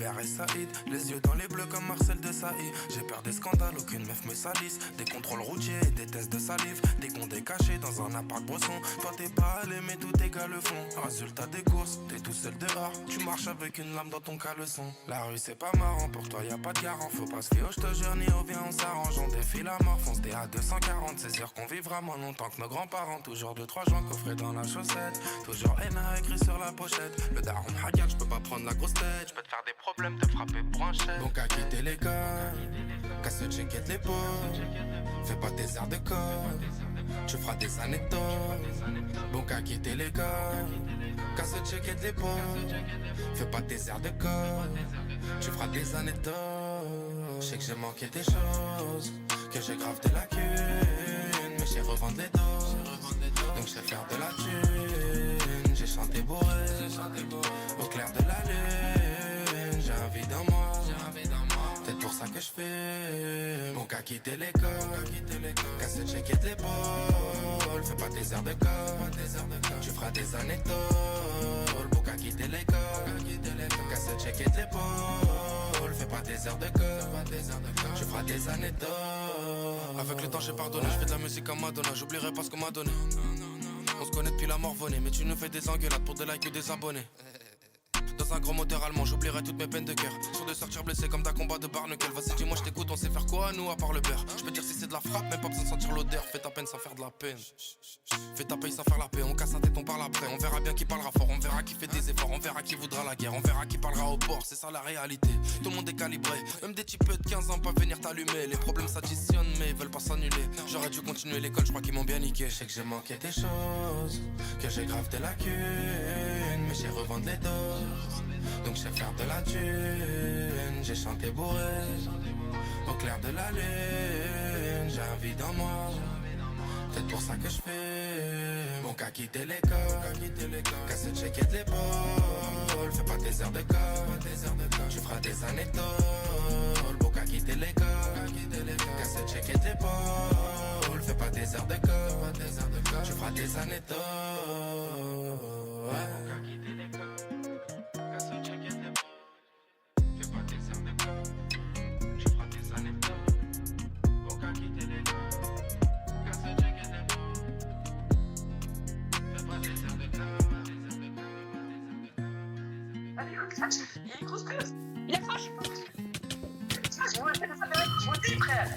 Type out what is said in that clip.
Albert et Saïd, les yeux dans les bleus comme Marcel de Saïd. J'ai peur des scandales, aucune meuf me salisse. Des contrôles routiers et des tests de salive. Des condés cachés dans un appart Bresson. Toi t'es pas allé mais tout tes gars le font. Résultat des courses, t'es tout seul dehors. Tu marches avec une lame dans ton caleçon. La rue c'est pas marrant, pour toi y a pas de garant. Faut pas se fier, je te jure, ni au bien on s'arrange. On défie la mort, fonce des à 240. C'est sûr qu'on vivra moins longtemps que nos grands-parents. Toujours 2-3 joints coffrés dans la chaussette. Toujours NA écrit sur la pochette. Le daron Haggard, je peux pas prendre la grosse tête. Je peux te faire des problèmes, te frapper pour un chèque. Donc à quitter l'école, casse le check l'épaule. Fais pas tes airs de corps, tu feras des anecdotes. Bon qu'à quitter l'école, casse le check l'épaule. Fais pas tes airs de corps, tu feras des anecdotes. Je sais que j'ai manqué des choses, que j'ai grave des lacunes, mais j'ai revendre les doses. Donc je sais faire de la thune. J'ai chanté bourré, au clair de la lune. J'ai un vide en moi, peut-être pour ça que je fais. Mon qu'à quitter l'école, casse le check de l'épaule. Fais pas tes heures de corps, tu feras des anecdotes. Bon qu'à quitter l'école, casse le check de l'épaule. Fais pas des heures de corps, tu feras des anecdotes. Avec le temps j'ai pardonné, je fais de la musique à Madonna. J'oublierai pas ce qu'on m'a donné. On se connaît depuis la morvonnée, mais tu nous fais des engueulades pour des likes ou des abonnés. Dans un grand moteur allemand, j'oublierai toutes mes peines de cœur. Sur de sortir blessé comme d'un combat de Barnacle. Vas-y dis-moi je t'écoute, on sait faire quoi nous à part le beurre. Je peux dire si c'est de la frappe, même pas besoin de sentir l'odeur. Fais ta peine sans faire de la peine. Fais ta paye sans faire la paix, on casse un tête, on parle après. On verra bien qui parlera fort, on verra qui fait des efforts. On verra qui voudra la guerre, on verra qui parlera au port. C'est ça la réalité, tout le monde est calibré. Même des types de 15 ans peuvent venir t'allumer. Les problèmes s'additionnent mais ils veulent pas s'annuler. J'aurais dû continuer l'école, je crois qu'ils m'ont bien niqué. Je sais que j'ai manqué des choses, que j'ai grave des lacunes, mais j'ai revendre les doses. Donc je sais faire de la thune, j'ai chanté bourré, au clair de la lune. J'ai un vide en moi, peut-être pour ça que je fais. Mon qu'à quitter l'école, casse le check de l'épaule. Fais pas tes heures de corps, tu feras des anecdotes. Bon qu'à quitter l'école, casse le check de l'épaule. Fais pas des heures de corps, tu feras des anecdotes. Il accroche. Je vous le fais de ça, je vous le dis, frère.